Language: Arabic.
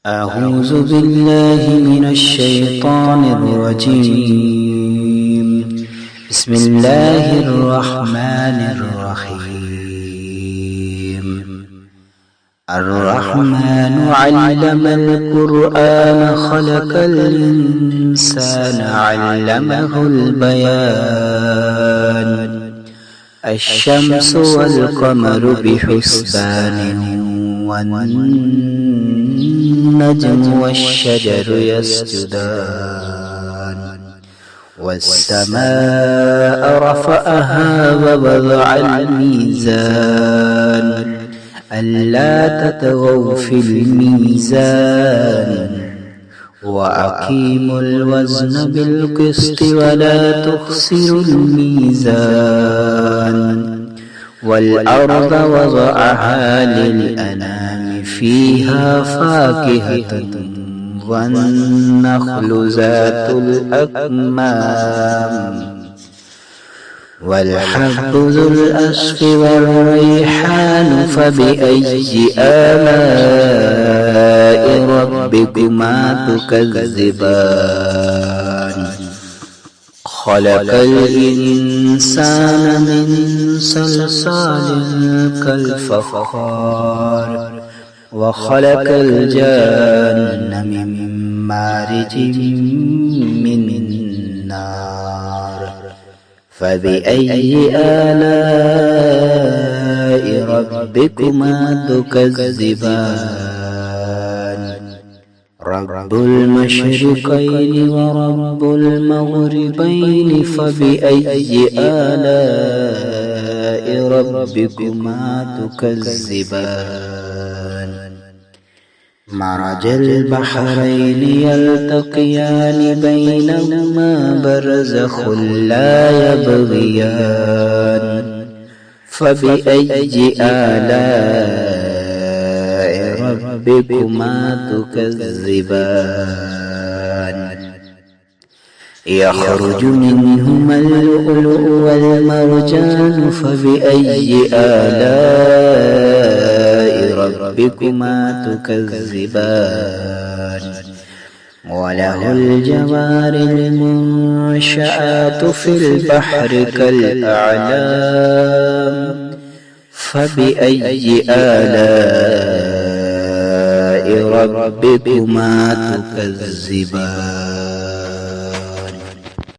أعوذ بالله من الشيطان الرجيم. بسم الله الرحمن الرحيم. الرحمن علم القرآن خلق الإنسان علمه البيان. الشمس والقمر بحسبان والنجم والشجر يسجدان. والسماء رفعها ووضع الميزان ألا تطغوا في الميزان وأقيموا الوزن بالقسط ولا تخسروا الميزان. والأرض وضعها للأنام فيها فاكهة والنخل ذات الأكمام والحب ذو الأصف والريحان. فبأي آلاء ربكما تكذبان؟ خلق الإنسان من صلصال كالفخار وخلق الجان من مارج من نار. فبأي آلاء ربكما تكذبان؟ رب المشرقين ورب المغربين. فبأي آلاء ربكما تكذبان؟ مرج البحرين يلتقيان بينهما برزخ لا يبغيان. فبأي آلاء ربكما تكذبان؟ يخرج منهما اللؤلؤ والمرجان. فبأي آلاء ربكما تكذبان؟ وله الجوار المنشآت في البحر كالأعلام. فبأي آلاء ربكما تكذبان؟